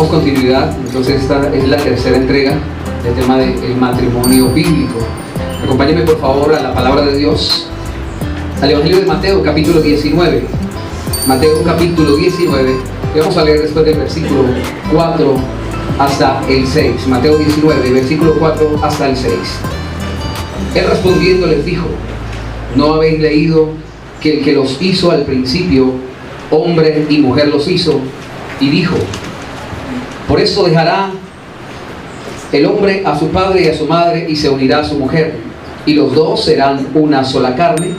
Damos continuidad, entonces esta es la tercera entrega del tema del matrimonio bíblico. Acompáñenme por favor a la palabra de Dios, al Evangelio de Mateo capítulo 19. Mateo capítulo 19, y vamos a leer después del versículo 4 hasta el 6. Mateo 19, versículo 4 hasta el 6. Él respondiendo les dijo: ¿no habéis leído que el que los hizo al principio, hombre y mujer los hizo? Y dijo: por eso dejará el hombre a su padre y a su madre y se unirá a su mujer, y los dos serán una sola carne.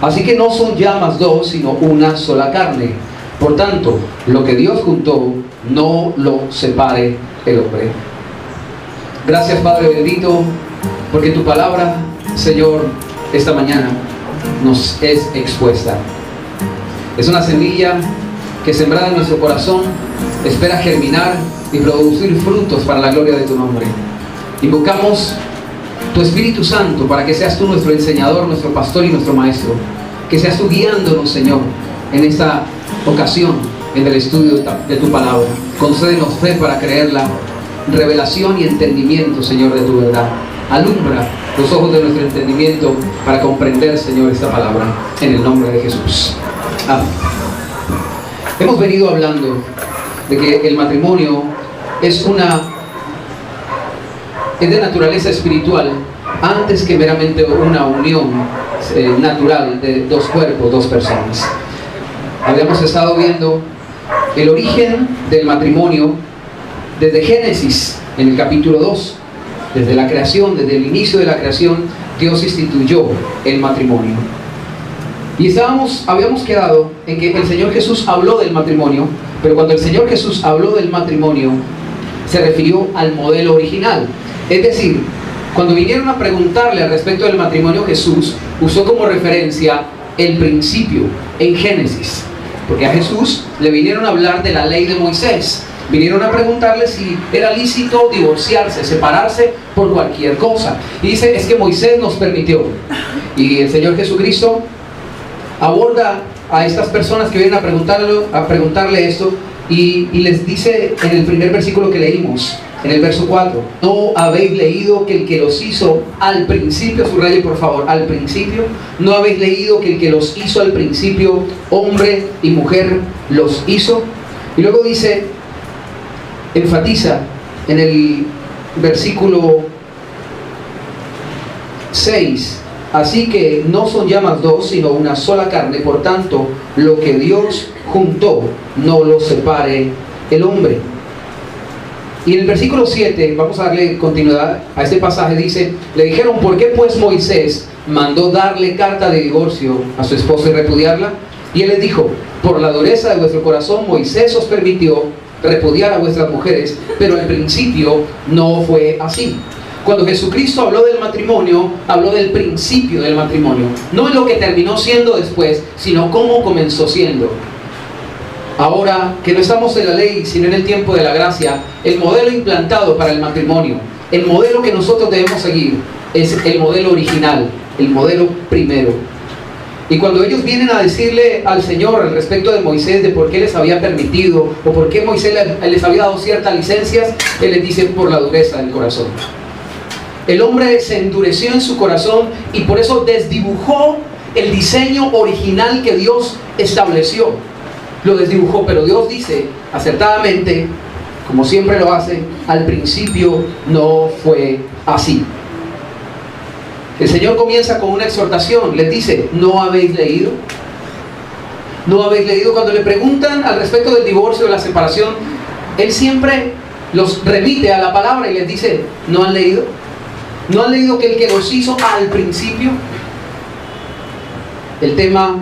Así que no son ya más dos, sino una sola carne. Por tanto, lo que Dios juntó, no lo separe el hombre. Gracias, Padre bendito, porque tu palabra, Señor, esta mañana nos es expuesta. Es una semilla que sembrada en nuestro corazón espera germinar y producir frutos para la gloria de tu nombre. Invocamos tu Espíritu Santo para que seas tú nuestro enseñador, nuestro pastor y nuestro maestro. Que seas tú guiándonos, Señor, en esta ocasión, en el estudio de tu palabra. Concédenos fe para creerla, revelación y entendimiento, Señor, de tu verdad. Alumbra los ojos de nuestro entendimiento para comprender, Señor, esta palabra, en el nombre de Jesús. Amén. Hemos venido hablando de que el matrimonio es de naturaleza espiritual antes que meramente una unión natural de dos cuerpos, dos personas. Habíamos estado viendo el origen del matrimonio desde Génesis, en el capítulo 2. Desde la creación, desde el inicio de la creación, Dios instituyó el matrimonio. Y habíamos quedado en que el Señor Jesús habló del matrimonio, pero cuando el Señor Jesús habló del matrimonio, se refirió al modelo original. Es decir, cuando vinieron a preguntarle al respecto del matrimonio, Jesús usó como referencia el principio en Génesis. Porque a Jesús le vinieron a hablar de la ley de Moisés. Vinieron a preguntarle si era lícito divorciarse, separarse por cualquier cosa. Y dice, es que Moisés nos permitió. Y el Señor Jesucristo aborda a estas personas que vienen a preguntarle esto y les dice en el primer versículo que leímos, en el verso 4: ¿no habéis leído que el que los hizo al principio, subraye por favor, al principio? ¿No habéis leído que el que los hizo al principio, hombre y mujer, los hizo? Y luego dice, enfatiza en el versículo 6: así que no son ya más dos, sino una sola carne. Por tanto, lo que Dios juntó, no lo separe el hombre. Y en el versículo 7, vamos a darle continuidad a este pasaje, dice: le dijeron, ¿por qué pues Moisés mandó darle carta de divorcio a su esposa y repudiarla? Y él les dijo: por la dureza de vuestro corazón Moisés os permitió repudiar a vuestras mujeres, pero al principio no fue así. Cuando Jesucristo habló del matrimonio, habló del principio del matrimonio, no en lo que terminó siendo después, sino cómo comenzó siendo. Ahora que no estamos en la ley, sino en el tiempo de la gracia, el modelo implantado para el matrimonio, el modelo que nosotros debemos seguir, es el modelo original, el modelo primero. Y cuando ellos vienen a decirle al Señor al respecto de Moisés, de por qué les había permitido, o por qué Moisés les había dado ciertas licencias, Él les dice: por la dureza del corazón. El hombre se endureció en su corazón y por eso desdibujó el diseño original que Dios estableció. Lo desdibujó, pero Dios dice acertadamente, como siempre lo hace, al principio no fue así. El Señor comienza con una exhortación, les dice: ¿no habéis leído? ¿No habéis leído? Cuando le preguntan al respecto del divorcio o la separación, Él siempre los remite a la palabra y les dice: ¿no han leído? ¿No han leído que el que los hizo al principio? El tema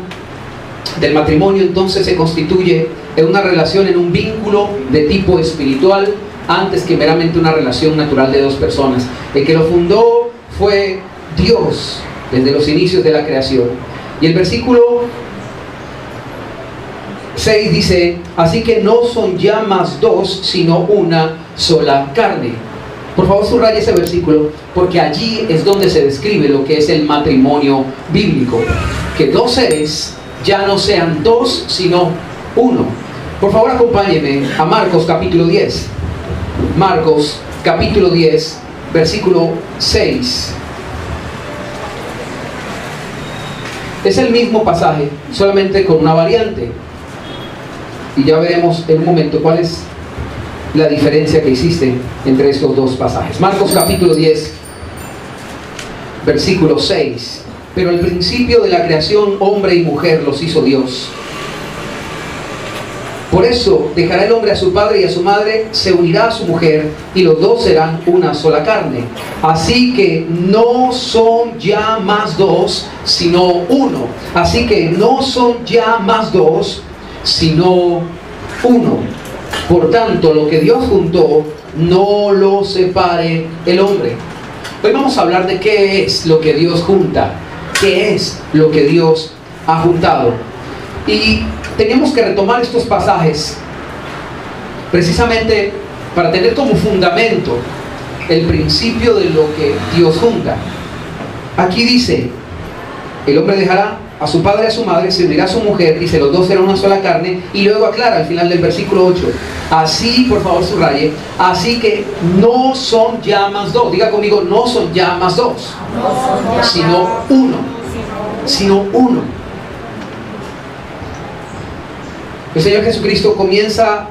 del matrimonio entonces se constituye en una relación, en un vínculo de tipo espiritual, antes que meramente una relación natural de dos personas. El que lo fundó fue Dios desde los inicios de la creación. Y el versículo 6 dice: así que no son ya más dos, sino una sola carne. Por favor, subraya ese versículo, porque allí es donde se describe lo que es el matrimonio bíblico. Que dos seres ya no sean dos, sino uno. Por favor, acompáñenme a Marcos capítulo 10. Marcos capítulo 10, versículo 6. Es el mismo pasaje, solamente con una variante. Y ya veremos en un momento cuál es la diferencia que existe entre estos dos pasajes. Marcos capítulo 10, versículo 6. Pero al principio de la creación, hombre y mujer los hizo Dios. Por eso dejará el hombre a su padre y a su madre, se unirá a su mujer, y los dos serán una sola carne. Así que no son ya más dos, sino uno. Así que no son ya más dos, sino uno. Por tanto, lo que Dios juntó, no lo separe el hombre. Hoy vamos a hablar de qué es lo que Dios junta, qué es lo que Dios ha juntado. Y tenemos que retomar estos pasajes precisamente para tener como fundamento el principio de lo que Dios junta. Aquí dice, el hombre dejará a su padre y a su madre, se unirá a su mujer, dice, los dos serán una sola carne, y luego aclara al final del versículo 8, así, por favor subraye, así que no son ya más dos, diga conmigo, no son ya más dos, sino uno, sino uno. El Señor Jesucristo comienza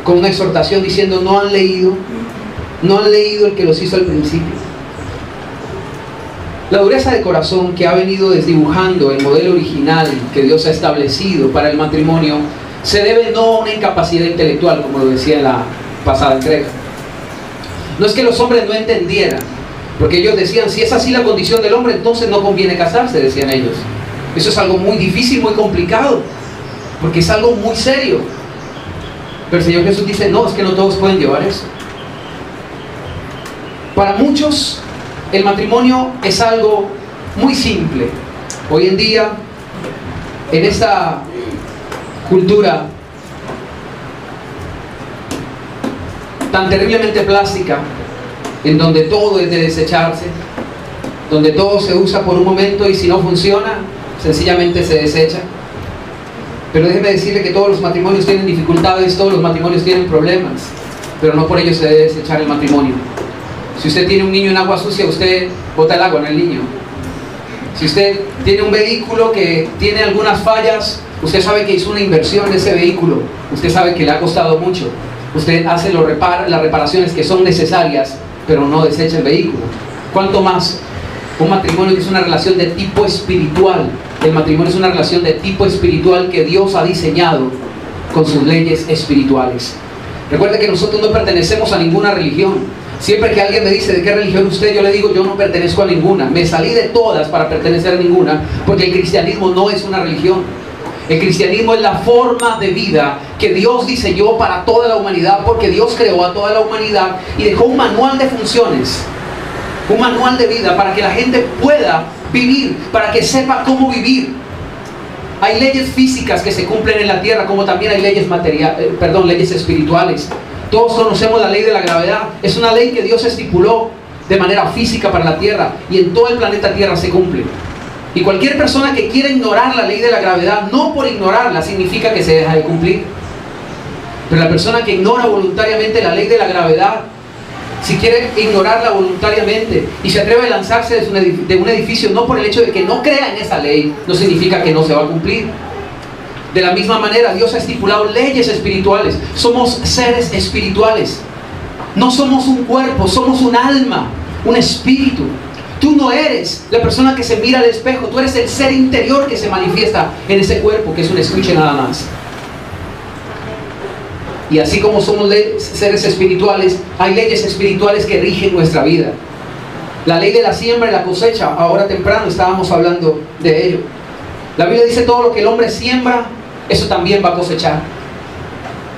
con una exhortación diciendo, no han leído el que los hizo al principio. La dureza de corazón que ha venido desdibujando el modelo original que Dios ha establecido para el matrimonio se debe no a una incapacidad intelectual, como lo decía en la pasada entrega. No es que los hombres no entendieran, porque ellos decían, si es así la condición del hombre, entonces no conviene casarse, decían ellos. Eso es algo muy difícil, muy complicado, porque es algo muy serio. Pero el Señor Jesús dice, no, es que no todos pueden llevar eso. Para muchos, el matrimonio es algo muy simple. Hoy en día, en esta cultura tan terriblemente plástica, en donde todo es de desecharse, donde todo se usa por un momento y si no funciona, sencillamente se desecha. Pero déjeme decirle que todos los matrimonios tienen dificultades, todos los matrimonios tienen problemas, pero no por ello se debe desechar el matrimonio. Si usted tiene un niño en agua sucia, usted bota el agua, no el niño. Si usted tiene un vehículo que tiene algunas fallas, usted sabe que hizo una inversión en ese vehículo, usted sabe que le ha costado mucho, usted hace las reparaciones que son necesarias, pero no desecha el vehículo. ¿Cuánto más un matrimonio que es una relación de tipo espiritual? El matrimonio es una relación de tipo espiritual que Dios ha diseñado con sus leyes espirituales. Recuerde que nosotros no pertenecemos a ninguna religión. Siempre que alguien me dice de qué religión usted, yo le digo, yo no pertenezco a ninguna. Me salí de todas para pertenecer a ninguna, porque el cristianismo no es una religión. El cristianismo es la forma de vida que Dios diseñó para toda la humanidad, porque Dios creó a toda la humanidad y dejó un manual de funciones, un manual de vida para que la gente pueda vivir, para que sepa cómo vivir. Hay leyes físicas que se cumplen en la tierra, como también hay leyes leyes espirituales. Todos conocemos la ley de la gravedad. Es una ley que Dios estipuló de manera física para la tierra y en todo el planeta Tierra se cumple. Y cualquier persona que quiera ignorar la ley de la gravedad, no por ignorarla significa que se deja de cumplir. Pero la persona que ignora voluntariamente la ley de la gravedad, si quiere ignorarla voluntariamente y se atreve a lanzarse de un edificio, no por el hecho de que no crea en esa ley, no significa que no se va a cumplir. De la misma manera, Dios ha estipulado leyes espirituales. Somos seres espirituales. No somos un cuerpo, somos un alma, un espíritu. Tú no eres la persona que se mira al espejo, tú eres el ser interior que se manifiesta en ese cuerpo, que es un estuche nada más. Y así como somos seres espirituales, hay leyes espirituales que rigen nuestra vida. La ley de la siembra y la cosecha, ahora temprano estábamos hablando de ello. La Biblia dice, todo lo que el hombre siembra, eso también va a cosechar.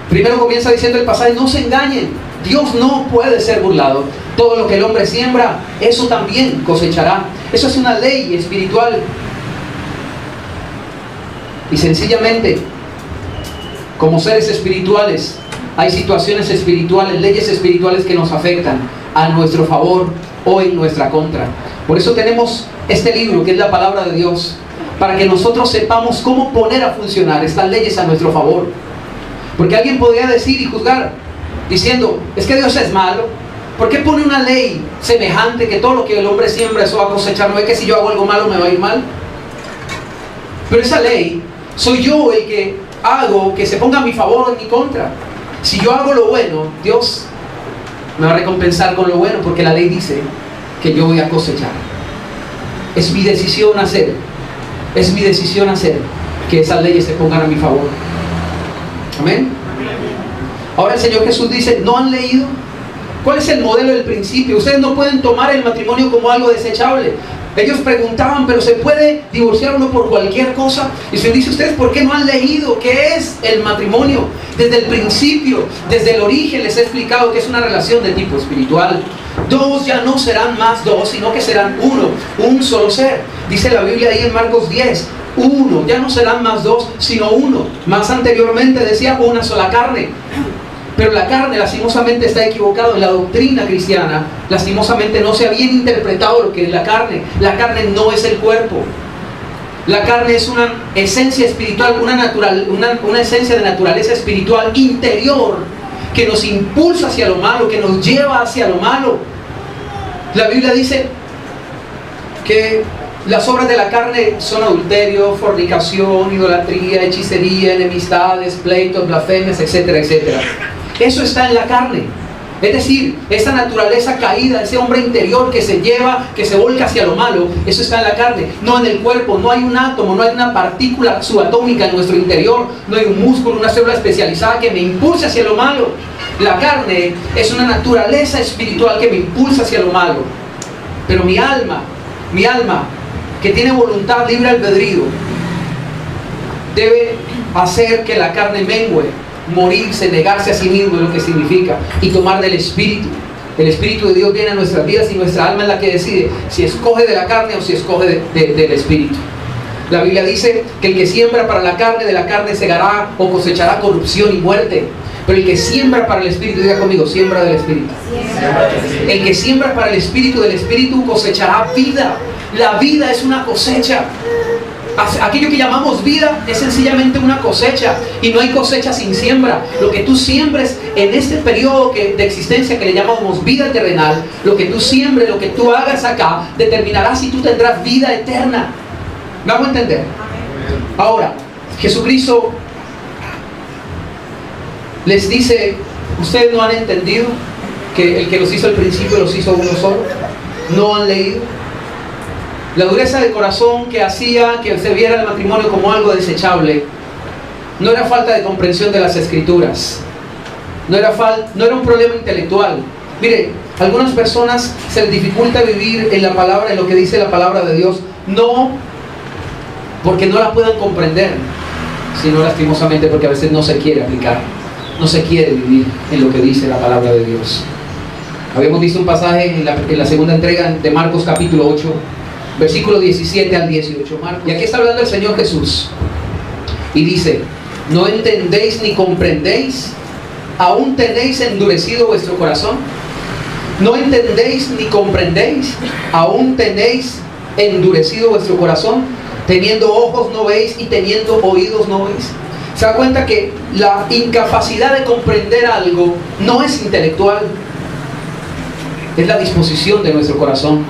Primero comienza diciendo el pasaje, no se engañen, Dios no puede ser burlado. Todo lo que el hombre siembra, eso también cosechará. Eso es una ley espiritual. Y sencillamente, como seres espirituales, hay situaciones espirituales, leyes espirituales que nos afectan a nuestro favor o en nuestra contra. Por eso tenemos este libro que es la palabra de Dios, para que nosotros sepamos cómo poner a funcionar estas leyes a nuestro favor. Porque alguien podría decir y juzgar, diciendo, es que Dios es malo. ¿Por qué pone una ley semejante que todo lo que el hombre siembra eso va a cosechar? ¿No es que si yo hago algo malo me va a ir mal? Pero esa ley, soy yo el que hago que se ponga a mi favor o en mi contra. Si yo hago lo bueno, Dios me va a recompensar con lo bueno, porque la ley dice que yo voy a cosechar. Es mi decisión hacer que esas leyes se pongan a mi favor. Amén. Ahora el Señor Jesús dice, ¿no han leído? ¿Cuál es el modelo del principio? Ustedes no pueden tomar el matrimonio como algo desechable. Ellos preguntaban, ¿pero se puede divorciar uno por cualquier cosa? Y se dice, ¿ustedes por qué no han leído qué es el matrimonio? Desde el principio, desde el origen les he explicado que es una relación de tipo espiritual. Dos ya no serán más dos, sino que serán uno, un solo ser. Dice la Biblia ahí en Marcos 10, uno, ya no serán más dos, sino uno. Más anteriormente decía una sola carne. Pero la carne lastimosamente está equivocado. En la doctrina cristiana lastimosamente no se ha bien interpretado lo que es la carne. La carne no es el cuerpo. La carne es una esencia espiritual, una esencia de naturaleza espiritual interior que nos impulsa hacia lo malo, que nos lleva hacia lo malo. La Biblia dice que las obras de la carne son adulterio, fornicación, idolatría, hechicería, enemistades, pleitos, blasfemias, etcétera, etcétera. Eso está en la carne. Es decir, esa naturaleza caída, ese hombre interior que se lleva, que se volca hacia lo malo, eso está en la carne, no en el cuerpo. No hay un átomo, no hay una partícula subatómica en nuestro interior, no hay un músculo, una célula especializada que me impulse hacia lo malo. La carne es una naturaleza espiritual que me impulsa hacia lo malo. Pero mi alma, que tiene voluntad libre albedrío, debe hacer que la carne mengue, morirse, negarse a sí mismo es lo que significa, y tomar del Espíritu. El Espíritu de Dios viene a nuestras vidas y nuestra alma es la que decide si escoge de la carne o si escoge del Espíritu. La Biblia dice que el que siembra para la carne, de la carne segará o cosechará corrupción y muerte. Pero el que siembra para el Espíritu, diga conmigo, siembra del Espíritu. El que siembra para el Espíritu, del Espíritu cosechará vida. La vida es una cosecha. Aquello que llamamos vida es sencillamente una cosecha, y no hay cosecha sin siembra. Lo que tú siembres en este periodo de existencia que le llamamos vida terrenal, lo que tú siembres, lo que tú hagas acá, determinará si tú tendrás vida eterna. ¿Me hago entender? Ahora, Jesucristo les dice, ¿ustedes no han entendido que el que los hizo al principio los hizo uno solo? ¿No han leído? La dureza de corazón que hacía que se viera el matrimonio como algo desechable no era falta de comprensión de las Escrituras, no era un problema intelectual. Mire, a algunas personas se les dificulta vivir en la palabra, en lo que dice la palabra de Dios, no porque no la puedan comprender, sino lastimosamente porque a veces no se quiere aplicar, no se quiere vivir en lo que dice la palabra de Dios. Habíamos visto un pasaje en la segunda entrega de Marcos capítulo 8, versículo 17 al 18. Y aquí está hablando el Señor Jesús y dice, ¿no entendéis ni comprendéis? ¿Aún tenéis endurecido vuestro corazón? ¿No entendéis ni comprendéis? ¿Aún tenéis endurecido vuestro corazón? Teniendo ojos no veis y teniendo oídos no veis. Se da cuenta que la incapacidad de comprender algo no es intelectual, es la disposición de nuestro corazón.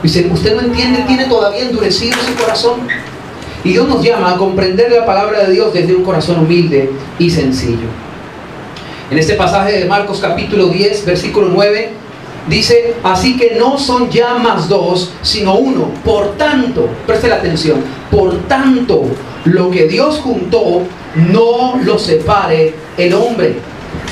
Dice, usted no entiende, tiene todavía endurecido su corazón. Y Dios nos llama a comprender la palabra de Dios desde un corazón humilde y sencillo. En este pasaje de Marcos capítulo 10, versículo 9, dice, así que no son ya más dos, sino uno. Por tanto, preste la atención, por tanto, lo que Dios juntó, no lo separe el hombre.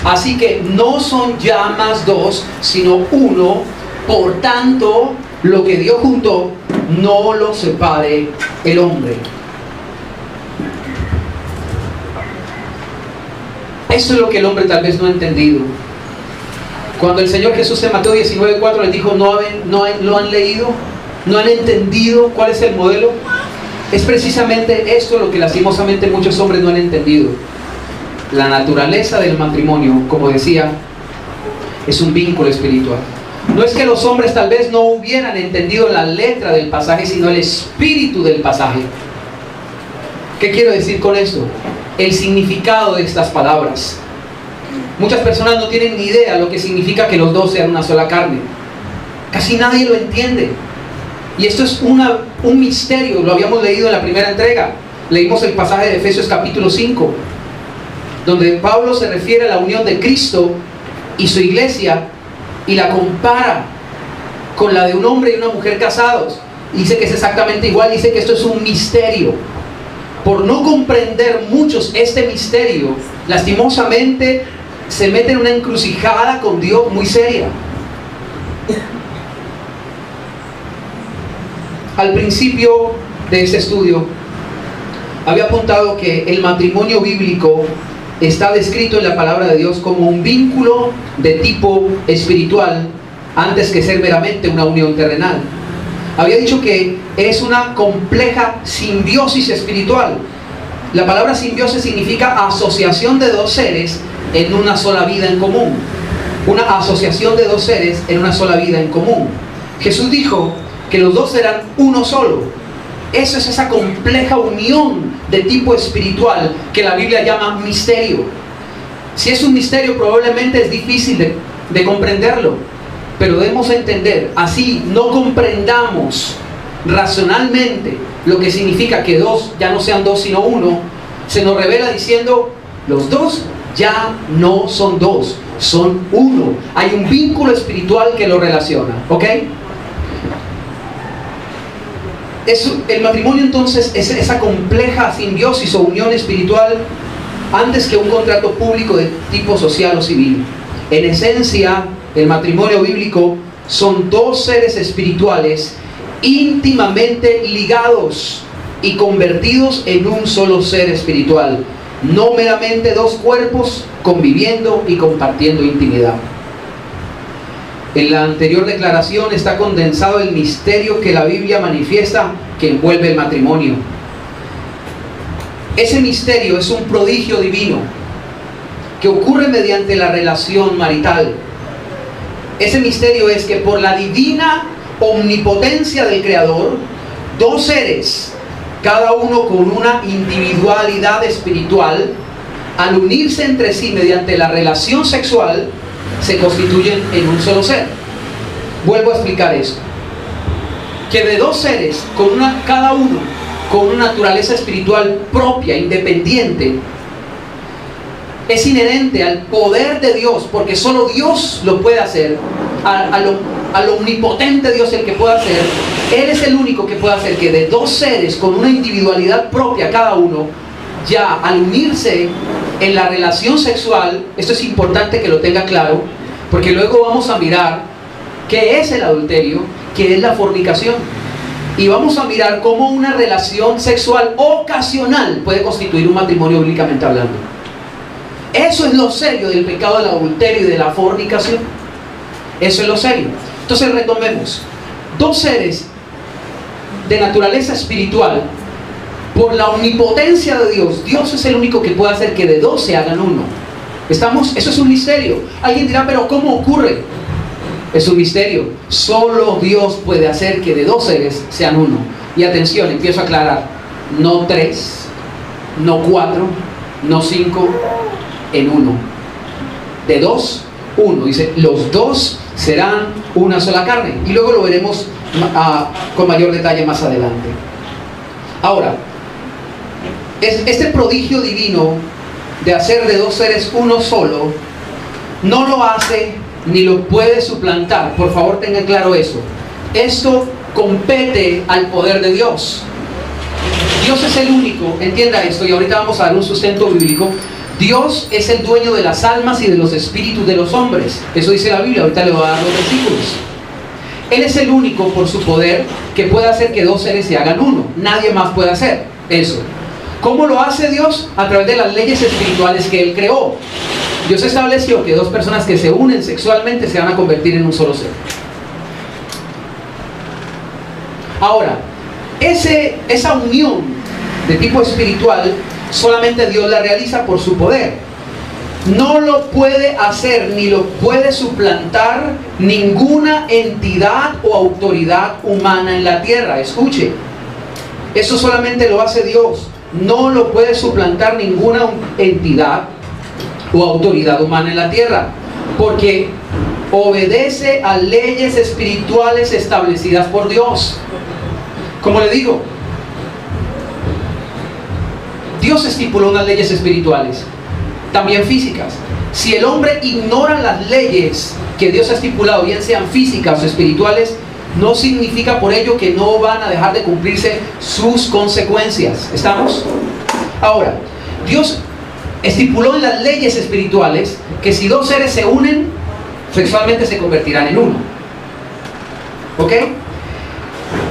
Así que no son ya más dos, sino uno. Por tanto, lo que Dios juntó, no lo separe el hombre. Eso es lo que el hombre tal vez no ha entendido. Cuando el Señor Jesús en Mateo 19:4 les dijo, ¿no han leído? ¿No han entendido cuál es el modelo? Es precisamente esto lo que lastimosamente muchos hombres no han entendido. La naturaleza del matrimonio, como decía, es un vínculo espiritual. No es que los hombres tal vez no hubieran entendido la letra del pasaje, sino el espíritu del pasaje. ¿Qué quiero decir con esto? el significado de estas palabras. Muchas personas no tienen ni idea lo que significa que los dos sean una sola carne. Casi nadie lo entiende. Y esto es un misterio, lo habíamos leído en la primera entrega. Leímos el pasaje de Efesios capítulo 5, donde Pablo se refiere a la unión de Cristo y su iglesia y la compara con la de un hombre y una mujer casados. Dice que es exactamente igual, dice que esto es un misterio. Por no comprender muchos este misterio, lastimosamente se meten en una encrucijada con Dios muy seria. Al principio de este estudio había apuntado que el matrimonio bíblico está descrito en la palabra de Dios como un vínculo de tipo espiritual antes que ser meramente una unión terrenal. Había dicho que es una compleja simbiosis espiritual. La palabra simbiosis significa asociación de dos seres en una sola vida en común. Una asociación de dos seres en una sola vida en común. Jesús dijo que los dos serán uno solo. Eso es esa compleja unión de tipo espiritual que la Biblia llama misterio. Si es un misterio, probablemente es difícil de comprenderlo, pero debemos entender, así no comprendamos racionalmente lo que significa que dos ya no sean dos sino uno, se nos revela diciendo, los dos ya no son dos, son uno. Hay un vínculo espiritual que lo relaciona, ¿ok? El matrimonio entonces es esa compleja simbiosis o unión espiritual antes que un contrato público de tipo social o civil. En esencia, el matrimonio bíblico son dos seres espirituales íntimamente ligados y convertidos en un solo ser espiritual, no meramente dos cuerpos conviviendo y compartiendo intimidad. En la anterior declaración está condensado el misterio que la Biblia manifiesta que envuelve el matrimonio. Ese misterio es un prodigio divino que ocurre mediante la relación marital. Ese misterio es que por la divina omnipotencia del Creador, dos seres, cada uno con una individualidad espiritual, al unirse entre sí mediante la relación sexual, se constituyen en un solo ser. Vuelvo a explicar esto. Que de dos seres, cada uno con una naturaleza espiritual propia, independiente, es inherente al poder de Dios, porque solo Dios lo puede hacer, al omnipotente Dios el que puede hacer. Él es el único que puede hacer que de dos seres con una individualidad propia cada uno, ya al unirse en la relación sexual, esto es importante que lo tenga claro, porque luego vamos a mirar qué es el adulterio, qué es la fornicación, y vamos a mirar cómo una relación sexual ocasional puede constituir un matrimonio bíblicamente hablando. Eso es lo serio del pecado del adulterio y de la fornicación. Eso es lo serio. Entonces retomemos. Dos seres de naturaleza espiritual, por la omnipotencia de Dios, Dios es el único que puede hacer que de dos se hagan uno. ¿Estamos? Eso es un misterio. Alguien dirá, pero ¿cómo ocurre? Es un misterio. Solo Dios puede hacer que de dos seres sean uno. Y atención, empiezo a aclarar. No tres, no cuatro, no cinco, en uno. De dos, uno. Dice, los dos serán una sola carne. Y luego lo veremos con mayor detalle más adelante. Ahora, este prodigio divino de hacer de dos seres uno solo, no lo hace ni lo puede suplantar. Por favor, tengan claro eso. Esto compete al poder de Dios. Dios es el único, entienda esto, y ahorita vamos a dar un sustento bíblico. Dios es el dueño de las almas y de los espíritus de los hombres. Eso dice la Biblia, ahorita le voy a dar los versículos. Él es el único, por su poder, que puede hacer que dos seres se hagan uno. Nadie más puede hacer eso. ¿Cómo lo hace Dios? A través de las leyes espirituales que Él creó. Dios estableció que dos personas que se unen sexualmente se van a convertir en un solo ser. Ahora, esa unión de tipo espiritual solamente Dios la realiza por su poder. No lo puede hacer ni lo puede suplantar ninguna entidad o autoridad humana en la tierra. Escuche, eso solamente lo hace Dios. no lo puede suplantar ninguna entidad o autoridad humana en la tierra, porque obedece a leyes espirituales establecidas por Dios. Como le digo, Dios estipuló unas leyes espirituales, también físicas. Si el hombre ignora las leyes que Dios ha estipulado, bien sean físicas o espirituales, no significa por ello que no van a dejar de cumplirse sus consecuencias. ¿Estamos? Ahora, Dios estipuló en las leyes espirituales que si dos seres se unen, sexualmente se convertirán en uno. ¿Ok?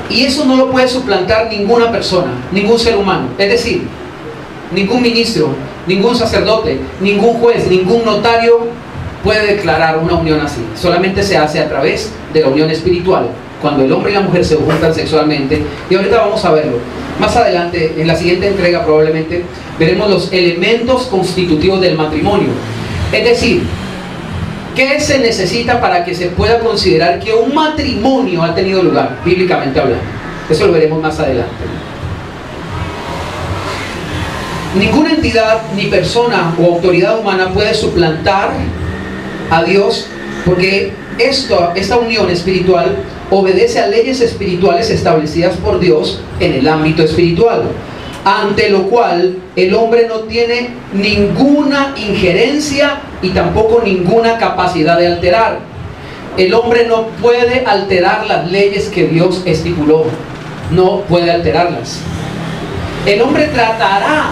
Y eso no lo puede suplantar ninguna persona, ningún ser humano. Es decir, ningún ministro, ningún sacerdote, ningún juez, ningún notario puede declarar una unión así. Solamente se hace a través de la unión espiritual, cuando el hombre y la mujer se juntan sexualmente. Y ahorita vamos a verlo. Más adelante, en la siguiente entrega probablemente, veremos los elementos constitutivos del matrimonio. Es decir, ¿qué se necesita para que se pueda considerar que un matrimonio ha tenido lugar, bíblicamente hablando? Eso lo veremos más adelante. Ninguna entidad, ni persona o autoridad humana puede suplantar a Dios, porque esta unión espiritual obedece a leyes espirituales establecidas por Dios en el ámbito espiritual, ante lo cual el hombre no tiene ninguna injerencia y tampoco ninguna capacidad de alterar. El hombre no puede alterar las leyes que Dios estipuló, no puede alterarlas. El hombre tratará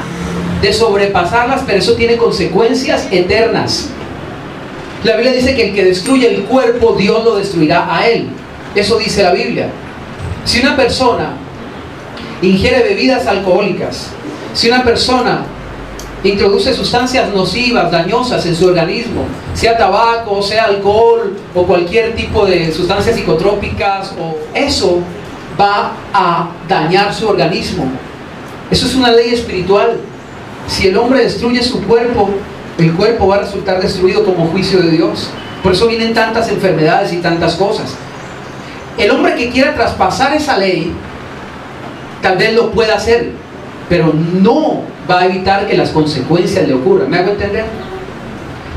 de sobrepasarlas, pero eso tiene consecuencias eternas. La Biblia dice que el que destruye el cuerpo, Dios lo destruirá a él. Eso dice la Biblia. Si una persona ingiere bebidas alcohólicas, si una persona introduce sustancias nocivas, dañosas en su organismo, sea tabaco, sea alcohol o cualquier tipo de sustancias psicotrópicas, eso va a dañar su organismo. Eso es una ley espiritual. Si el hombre destruye su cuerpo, el cuerpo va a resultar destruido como juicio de Dios. Por eso vienen tantas enfermedades y tantas cosas. El hombre que quiera traspasar esa ley, tal vez lo pueda hacer, pero no va a evitar que las consecuencias le ocurran. ¿Me hago entender?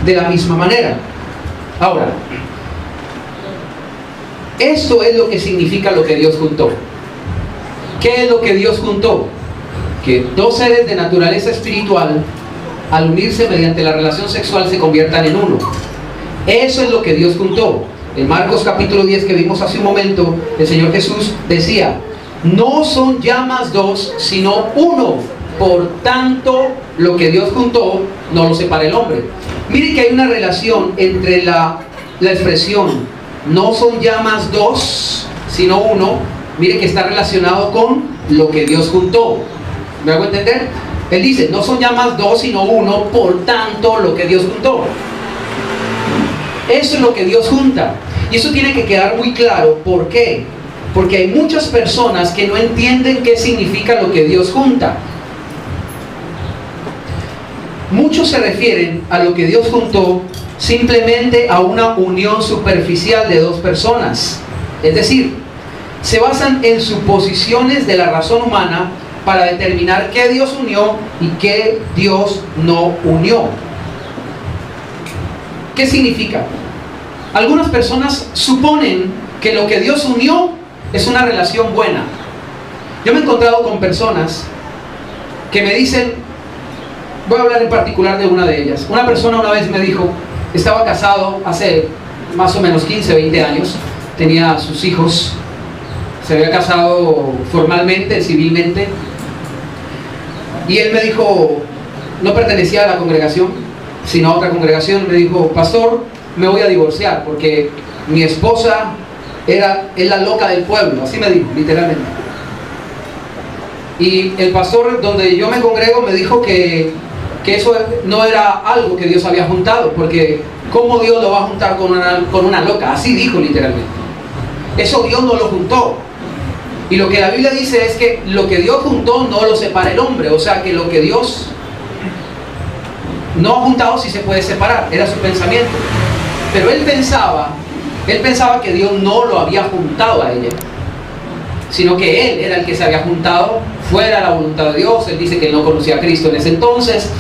De la misma manera. Ahora, esto es lo que significa lo que Dios juntó. ¿Qué es lo que Dios juntó? Que dos seres de naturaleza espiritual, al unirse mediante la relación sexual, se conviertan en uno. Eso es lo que Dios juntó. En Marcos capítulo 10 que vimos hace un momento, el Señor Jesús decía: no son ya más dos, sino uno. Por tanto, lo que Dios juntó, no lo separa el hombre. Mire que hay una relación entre la expresión no son ya más dos, sino uno. Mire que está relacionado con lo que Dios juntó. ¿Me hago entender? Él dice, no son ya más dos, sino uno, por tanto, lo que Dios juntó. Eso es lo que Dios junta. Y eso tiene que quedar muy claro. ¿Por qué? Porque hay muchas personas que no entienden qué significa lo que Dios junta. Muchos se refieren a lo que Dios juntó simplemente a una unión superficial de dos personas. Es decir, se basan en suposiciones de la razón humana para determinar qué Dios unió y qué Dios no unió. ¿Qué significa? Algunas personas suponen que lo que Dios unió es una relación buena. Yo me he encontrado con personas que me dicen, voy a hablar en particular de una de ellas. Una persona una vez me dijo, estaba casado hace más o menos 15, 20 años, tenía sus hijos, se había casado formalmente, civilmente, y él me dijo, no pertenecía a la congregación, sino a otra congregación. Me dijo, pastor, me voy a divorciar porque mi esposa es la loca del pueblo, así me dijo, literalmente. Y el pastor donde yo me congrego me dijo que eso no era algo que Dios había juntado, porque ¿cómo Dios lo va a juntar con una loca? Así dijo literalmente. Eso Dios no lo juntó. Y lo que la Biblia dice es que lo que Dios juntó no lo separa el hombre. O sea que lo que Dios no ha juntado sí se puede separar. Era su pensamiento. Pero él pensaba que Dios no lo había juntado a ella. sino que él era el que se había juntado fuera de la voluntad de Dios. Él dice que él no conocía a Cristo en ese entonces,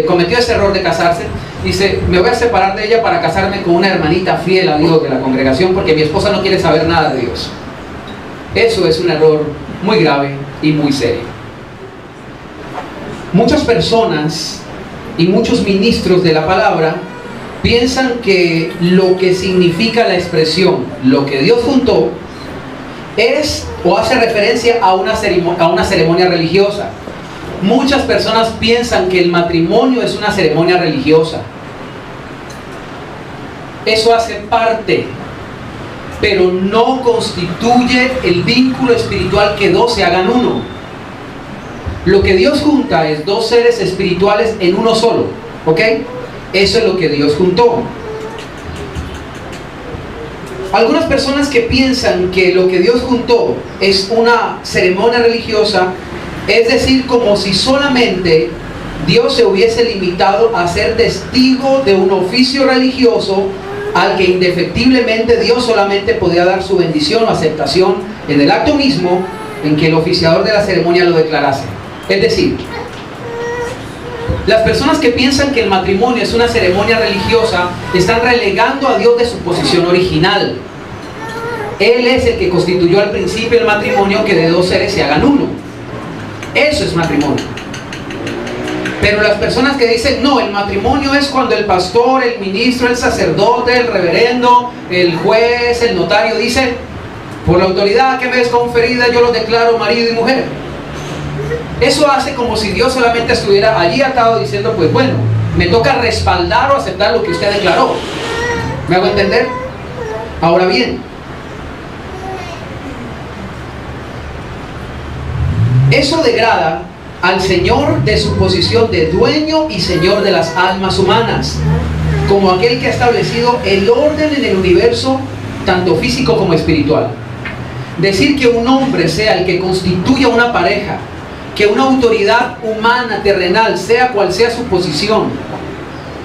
cometió ese error de casarse. Dice, me voy a separar de ella para casarme con una hermanita fiel a Dios de la congregación, porque mi esposa no quiere saber nada de Dios. Eso es un error muy grave y muy serio. Muchas personas y muchos ministros de la palabra piensan que lo que significa la expresión, lo que Dios juntó, es o hace referencia a una ceremonia religiosa. Muchas personas piensan que el matrimonio es una ceremonia religiosa. Eso hace parte, pero no constituye el vínculo espiritual que dos se hagan uno. Lo que Dios junta es dos seres espirituales en uno solo, ¿ok? Eso es lo que Dios juntó. Algunas personas que piensan que lo que Dios juntó es una ceremonia religiosa, es decir, como si solamente Dios se hubiese limitado a ser testigo de un oficio religioso al que indefectiblemente Dios solamente podía dar su bendición o aceptación en el acto mismo en que el oficiador de la ceremonia lo declarase. Es decir, las personas que piensan que el matrimonio es una ceremonia religiosa están relegando a Dios de su posición original. Él es el que constituyó al principio el matrimonio, que de dos seres se hagan uno. Eso es matrimonio. Pero las personas que dicen, no, el matrimonio es cuando el pastor, el ministro, el sacerdote, el reverendo, el juez, el notario dice, por la autoridad que me es conferida yo los declaro marido y mujer. Eso hace como si Dios solamente estuviera allí atado diciendo, pues bueno, me toca respaldar o aceptar lo que usted declaró. ¿Me hago entender? Ahora bien, eso degrada al Señor de su posición de dueño y Señor de las almas humanas, como aquel que ha establecido el orden en el universo, tanto físico como espiritual. Decir que un hombre sea el que constituya una pareja, que una autoridad humana, terrenal, sea cual sea su posición,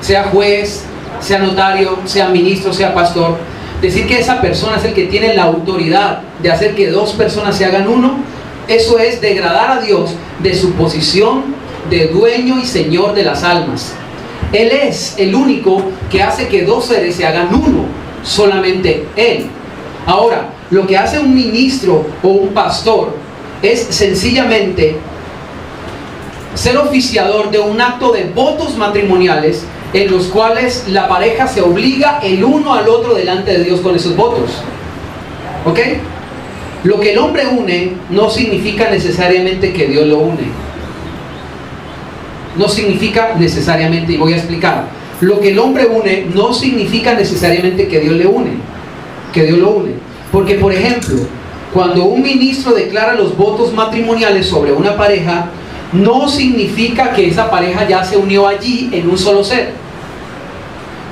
sea juez, sea notario, sea ministro, sea pastor, decir que esa persona es el que tiene la autoridad de hacer que dos personas se hagan uno, eso es degradar a Dios de su posición de dueño y Señor de las almas. Él es el único que hace que dos seres se hagan uno, solamente Él. Ahora, lo que hace un ministro o un pastor es sencillamente ser oficiador de un acto de votos matrimoniales en los cuales la pareja se obliga el uno al otro delante de Dios con esos votos. ¿Ok? Lo que el hombre une no significa necesariamente que Dios lo une. No significa necesariamente, y voy a explicar. Lo que el hombre une no significa necesariamente que Dios le une, que Dios lo une. Porque, por ejemplo, cuando un ministro declara los votos matrimoniales sobre una pareja, no significa que esa pareja ya se unió allí en un solo ser.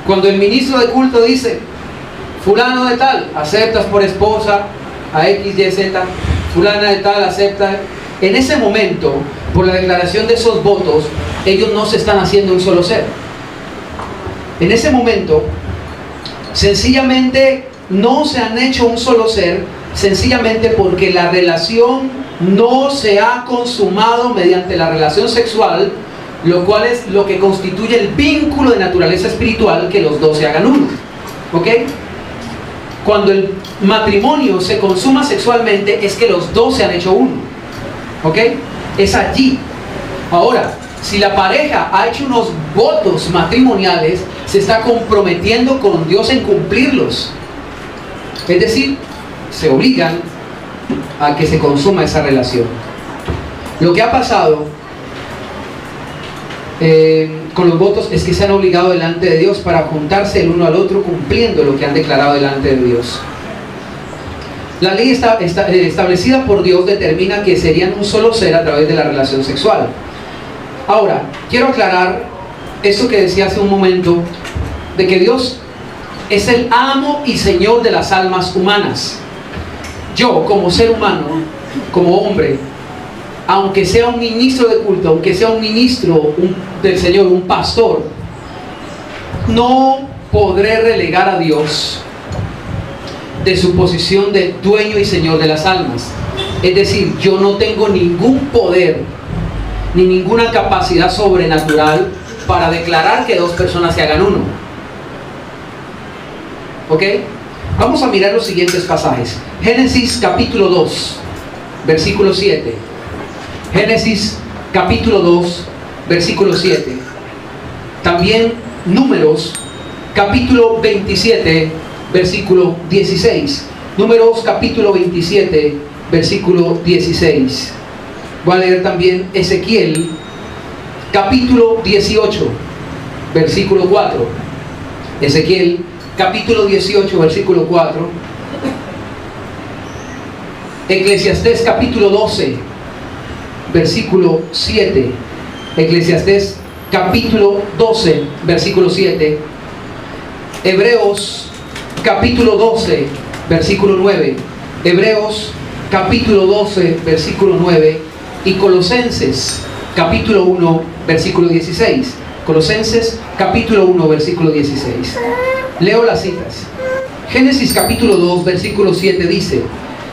Cuando el ministro de culto dice, fulano de tal, aceptas por esposa a X, Y, Z, fulana de tal, acepta, en ese momento, por la declaración de esos votos, ellos no se están haciendo un solo ser. En ese momento, sencillamente no se han hecho un solo ser, sencillamente porque la relación no se ha consumado mediante la relación sexual, lo cual es lo que constituye el vínculo de naturaleza espiritual, que los dos se hagan uno. ¿Ok? Cuando el matrimonio se consuma sexualmente es que los dos se han hecho uno. ¿Ok? Es allí. Ahora, si la pareja ha hecho unos votos matrimoniales, se está comprometiendo con Dios en cumplirlos. Es decir, se obligan a que se consuma esa relación. Lo que ha pasado con los votos es que se han obligado delante de Dios para juntarse el uno al otro cumpliendo lo que han declarado delante de Dios. La ley establecida por Dios determina que serían un solo ser a través de la relación sexual. Ahora, quiero aclarar esto que decía hace un momento, de que Dios es el amo y Señor de las almas humanas. Yo, como ser humano, como hombre, aunque sea un ministro de culto, aunque sea un ministro del Señor, un pastor, no podré relegar a Dios de su posición de dueño y señor de las almas. Es decir, yo no tengo ningún poder ni ninguna capacidad sobrenatural para declarar que dos personas se hagan uno. ¿Ok? Vamos a mirar los siguientes pasajes. Génesis capítulo 2, versículo 7. Génesis capítulo 2, versículo 7. También Números capítulo 27, versículo 16. Números capítulo 27, versículo 16. Voy a leer también Ezequiel capítulo 18, versículo 4. Ezequiel capítulo 18, versículo 4. Eclesiastés capítulo 12, versículo 7. Eclesiastés capítulo 12, versículo 7. Hebreos capítulo 12, versículo 9. Hebreos capítulo 12, versículo 9. Y Colosenses capítulo 1, versículo 16. Colosenses capítulo 1, versículo 16. Leo las citas. Génesis capítulo 2, versículo 7 dice: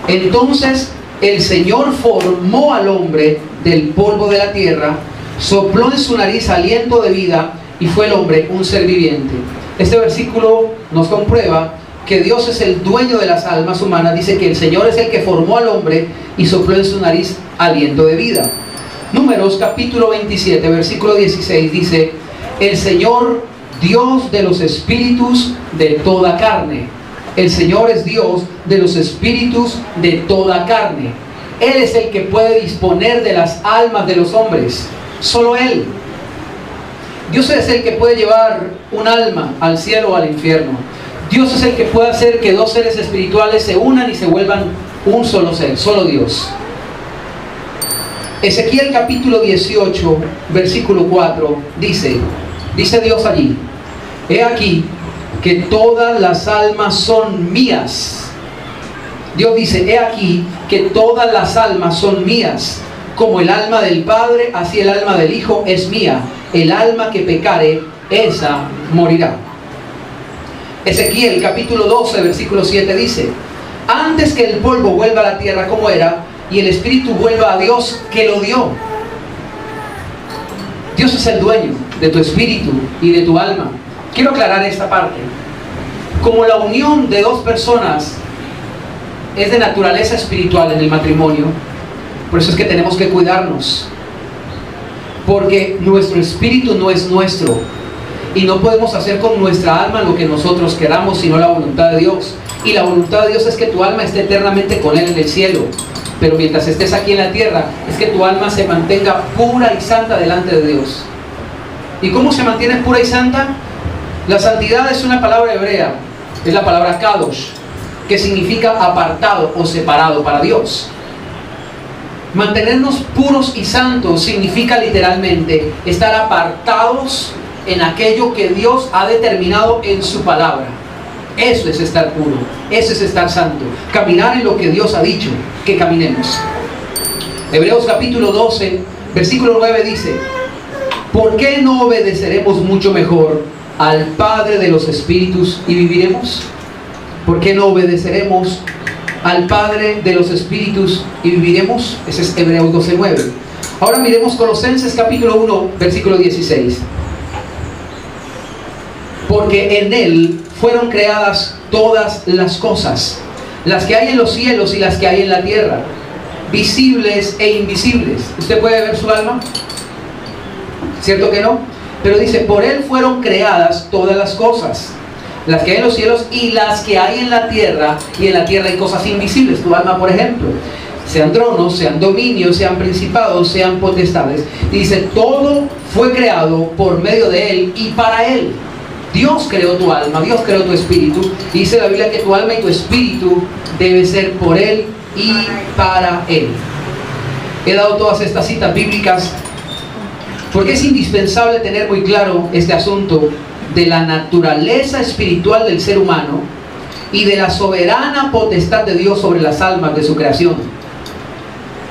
entonces el Señor formó al hombre del polvo de la tierra, sopló en su nariz aliento de vida, y fue el hombre un ser viviente. Este versículo nos comprueba que Dios es el dueño de las almas humanas. Dice que el Señor es el que formó al hombre y sopló en su nariz aliento de vida. Números capítulo 27, versículo 16 dice: el Señor, Dios de los espíritus de toda carne. El Señor es Dios de los espíritus de toda carne. Él es el que puede disponer de las almas de los hombres. Solo Él. Dios es el que puede llevar un alma al cielo o al infierno. Dios es el que puede hacer que dos seres espirituales se unan y se vuelvan un solo ser. Solo Dios. Ezequiel capítulo 18, versículo 4 dice Dios allí: he aquí que todas las almas son mías. Dios dice: he aquí que todas las almas son mías. Como el alma del Padre, así el alma del Hijo es mía. El alma que pecare, esa morirá. Ezequiel capítulo 12, versículo 7 dice: antes que el polvo vuelva a la tierra como era, y el espíritu vuelva a Dios que lo dio. Dios es el dueño de tu espíritu y de tu alma. Quiero aclarar esta parte. Como la unión de dos personas es de naturaleza espiritual en el matrimonio, por eso es que tenemos que cuidarnos, porque nuestro espíritu no es nuestro, y no podemos hacer con nuestra alma lo que nosotros queramos, sino la voluntad de Dios. Y la voluntad de Dios es que tu alma esté eternamente con Él en el cielo. Pero mientras estés aquí en la tierra, es que tu alma se mantenga pura y santa delante de Dios. ¿Y cómo se mantiene pura y santa? La santidad es una palabra hebrea, es la palabra kadosh, que significa apartado o separado para Dios. Mantenernos puros y santos significa literalmente estar apartados en aquello que Dios ha determinado en su palabra. Eso es estar puro, eso es estar santo, caminar en lo que Dios ha dicho que caminemos. Hebreos capítulo 12, versículo 9 dice: ¿por qué no obedeceremos mucho mejor al Padre de los espíritus y viviremos? ¿Por qué no obedeceremos al Padre de los espíritus y viviremos? Ese es Hebreos 12, 9. Ahora miremos Colosenses capítulo 1, versículo 16. Porque en Él fueron creadas todas las cosas, las que hay en los cielos y las que hay en la tierra, visibles e invisibles. ¿Usted puede ver su alma? ¿Cierto que no? Pero dice: por Él fueron creadas todas las cosas, las que hay en los cielos y las que hay en la tierra. Y en la tierra hay cosas invisibles, tu alma por ejemplo, sean tronos, sean dominios, sean principados, sean potestades. Y dice: todo fue creado por medio de Él y para Él. Dios creó tu alma, Dios creó tu espíritu. Y dice la Biblia que tu alma y tu espíritu debe ser por Él y para Él. He dado todas estas citas bíblicas porque es indispensable tener muy claro este asunto de la naturaleza espiritual del ser humano y de la soberana potestad de Dios sobre las almas de su creación.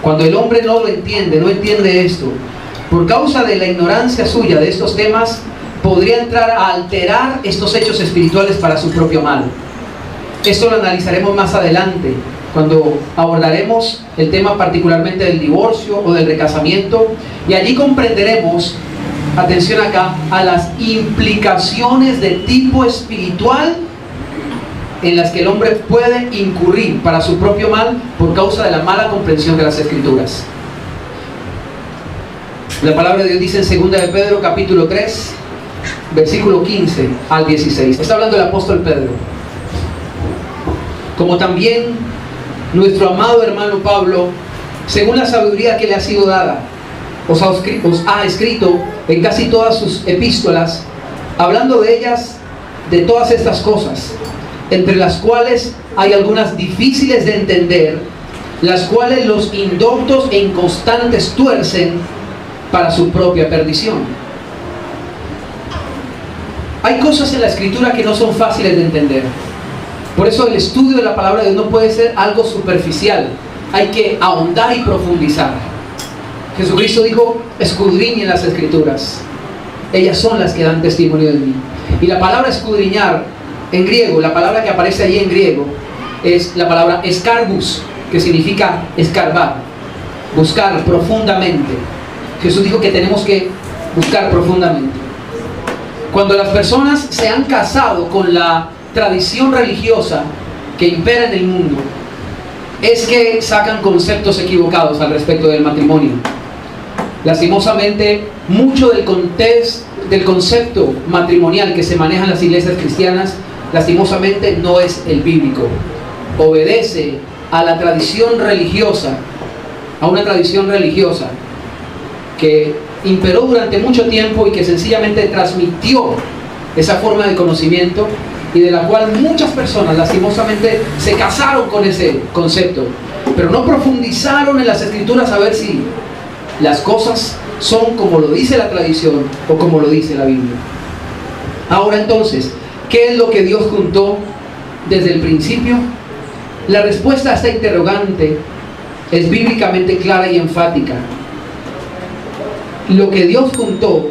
Cuando el hombre no lo entiende, no entiende esto, por causa de la ignorancia suya de estos temas, podría entrar a alterar estos hechos espirituales para su propio mal. Esto lo analizaremos más adelante, cuando abordaremos el tema particularmente del divorcio o del recasamiento, y allí comprenderemos, atención acá, a las implicaciones de tipo espiritual en las que el hombre puede incurrir para su propio mal por causa de la mala comprensión de las Escrituras. La palabra de Dios dice en 2 de Pedro capítulo 3, versículo 15 al 16. Está hablando el apóstol Pedro. Como también nuestro amado hermano Pablo, según la sabiduría que le ha sido dada, os ha escrito en casi todas sus epístolas, hablando de ellas, de todas estas cosas, entre las cuales hay algunas difíciles de entender, las cuales los indoctos e inconstantes tuercen para su propia perdición. Hay cosas en la Escritura que no son fáciles de entender. Por eso el estudio de la palabra de Dios no puede ser algo superficial. Hay que ahondar y profundizar. Jesucristo dijo: escudriñen las Escrituras, ellas son las que dan testimonio de mí. Y la palabra escudriñar en griego, la palabra que aparece allí en griego, es la palabra escarbus, que significa escarbar, buscar profundamente. Jesús dijo que tenemos que buscar profundamente. Cuando las personas se han casado con la tradición religiosa que impera en el mundo, es que sacan conceptos equivocados al respecto del matrimonio. Lastimosamente, mucho del concepto matrimonial que se maneja en las iglesias cristianas, lastimosamente no es el bíblico. Obedece a la tradición religiosa, a una tradición religiosa que imperó durante mucho tiempo y que sencillamente transmitió esa forma de conocimiento, y de la cual muchas personas lastimosamente se casaron con ese concepto, pero no profundizaron en las Escrituras a ver si las cosas son como lo dice la tradición o como lo dice la Biblia. Ahora entonces, ¿qué es lo que Dios juntó desde el principio? La respuesta a esta interrogante es bíblicamente clara y enfática. Lo que Dios juntó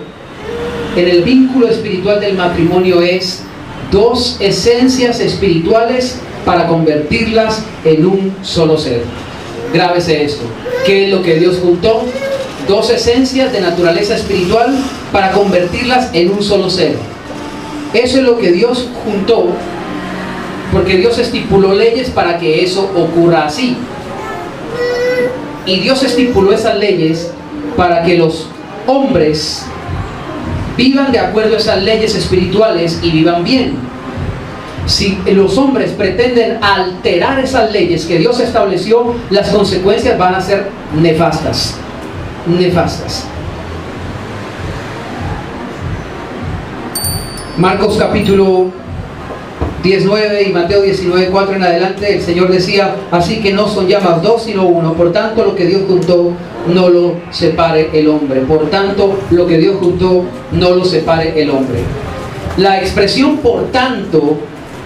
en el vínculo espiritual del matrimonio es dos esencias espirituales para convertirlas en un solo ser. Grábese esto. ¿Qué es lo que Dios juntó? Dos esencias de naturaleza espiritual para convertirlas en un solo ser. Eso es lo que Dios juntó, porque Dios estipuló leyes para que eso ocurra así. Y Dios estipuló esas leyes para que los hombres vivan de acuerdo a esas leyes espirituales y vivan bien. Si los hombres pretenden alterar esas leyes que Dios estableció, las consecuencias van a ser nefastas. Nefastas. Marcos capítulo 19 y Mateo 19, 4 en adelante, el Señor decía: así que no son ya más dos sino uno, por tanto lo que Dios juntó no lo separe el hombre. Por tanto lo que Dios juntó no lo separe el hombre. La expresión por tanto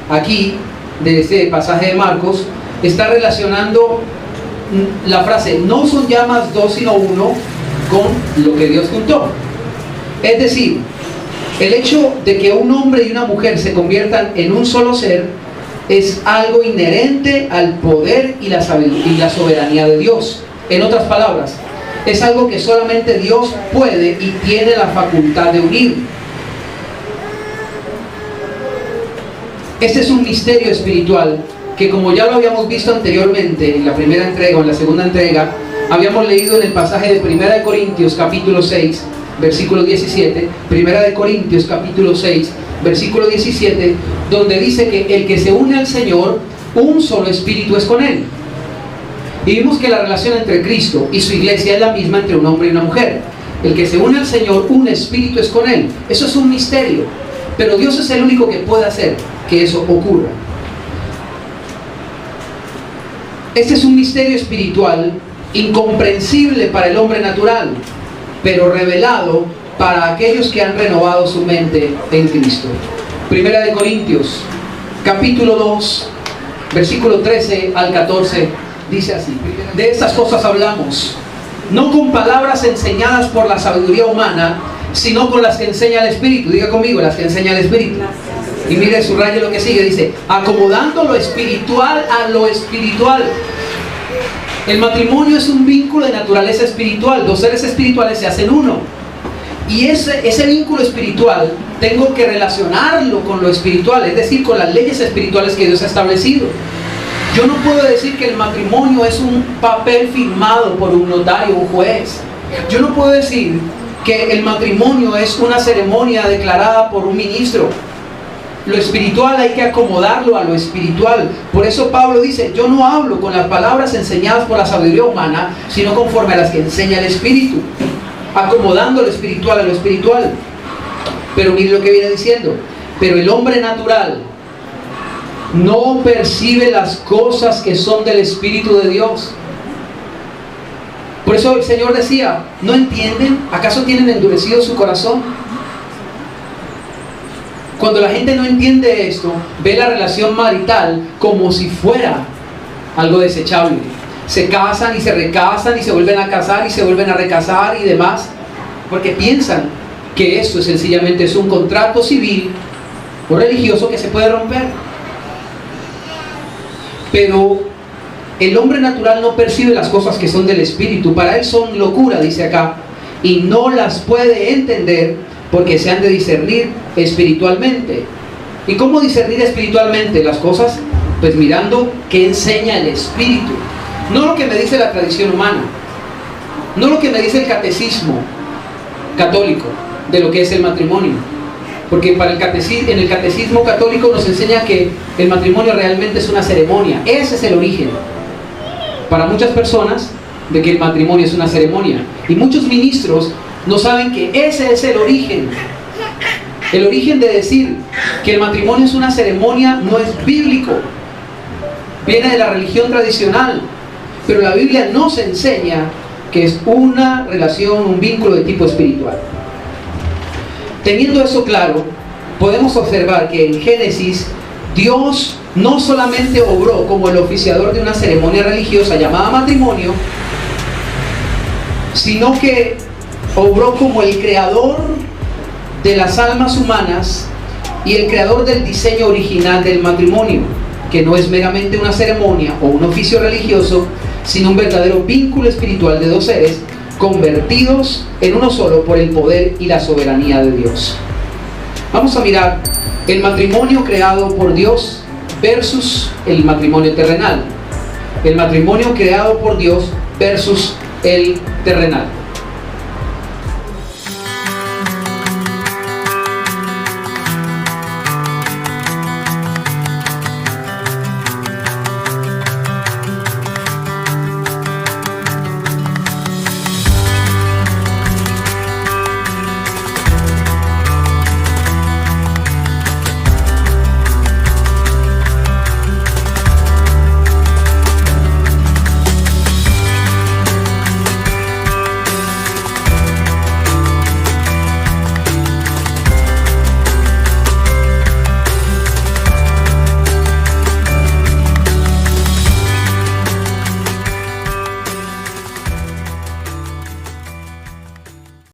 aquí de este pasaje de Marcos está relacionando la frase no son ya más dos sino uno con lo que Dios juntó. Es decir, el hecho de que un hombre y una mujer se conviertan en un solo ser es algo inherente al poder y la soberanía de Dios. En otras palabras, es algo que solamente Dios puede y tiene la facultad de unir. Este es un misterio espiritual que, como ya lo habíamos visto anteriormente en la primera entrega o en la segunda entrega, habíamos leído en el pasaje de 1 de Corintios capítulo 6, versículo 17, 1 de Corintios capítulo 6, versículo 17, donde dice que el que se une al Señor, un solo espíritu es con Él. Y vimos que la relación entre Cristo y su iglesia es la misma entre un hombre y una mujer. El que se une al Señor, un espíritu es con Él. Eso es un misterio, pero Dios es el único que puede hacer que eso ocurra. Este es un misterio espiritual incomprensible para el hombre natural, pero revelado para aquellos que han renovado su mente en Cristo. 1 de Corintios capítulo 2, versículo 13 al 14, dice así: de estas cosas hablamos, no con palabras enseñadas por la sabiduría humana, sino con las que enseña el Espíritu. Diga conmigo, las que enseña el Espíritu. Y mire, subraye lo que sigue, dice, acomodando lo espiritual a lo espiritual. El matrimonio es un vínculo de naturaleza espiritual. Dos seres espirituales se hacen uno. Y ese vínculo espiritual tengo que relacionarlo con lo espiritual, es decir, con las leyes espirituales que Dios ha establecido. Yo no puedo decir que el matrimonio es un papel firmado por un notario, un juez. Yo no puedo decir que el matrimonio es una ceremonia declarada por un ministro. Lo espiritual hay que acomodarlo a lo espiritual. Por eso Pablo dice, yo no hablo con las palabras enseñadas por la sabiduría humana, sino conforme a las que enseña el Espíritu, acomodando lo espiritual a lo espiritual. Pero mire lo que viene diciendo, pero el hombre natural no percibe las cosas que son del Espíritu de Dios. Por eso el Señor decía, ¿no entienden? ¿Acaso tienen endurecido su corazón? Cuando la gente no entiende esto, ve la relación marital como si fuera algo desechable. Se casan y se recasan y se vuelven a casar y se vuelven a recasar y demás, porque piensan que esto sencillamente es un contrato civil o religioso que se puede romper. Pero el hombre natural no percibe las cosas que son del Espíritu. Para él son locura, dice acá, y no las puede entender porque se han de discernir espiritualmente. ¿Y cómo discernir espiritualmente las cosas? Pues mirando qué enseña el Espíritu. No lo que me dice la tradición humana, no lo que me dice el catecismo católico de lo que es el matrimonio. Porque en el catecismo católico nos enseña que el matrimonio realmente es una ceremonia. Ese es el origen para muchas personas de que el matrimonio es una ceremonia. Y muchos ministros no saben que ese es el origen. El origen de decir que el matrimonio es una ceremonia no es bíblico. Viene de la religión tradicional. Pero la Biblia nos enseña que es una relación, un vínculo de tipo espiritual. Teniendo eso claro, podemos observar que en Génesis Dios no solamente obró como el oficiador de una ceremonia religiosa llamada matrimonio, sino que obró como el creador de las almas humanas y el creador del diseño original del matrimonio, que no es meramente una ceremonia o un oficio religioso, sino un verdadero vínculo espiritual de dos seres convertidos en uno solo por el poder y la soberanía de Dios. Vamos a mirar el matrimonio creado por Dios versus el matrimonio terrenal. El matrimonio creado por Dios versus el terrenal.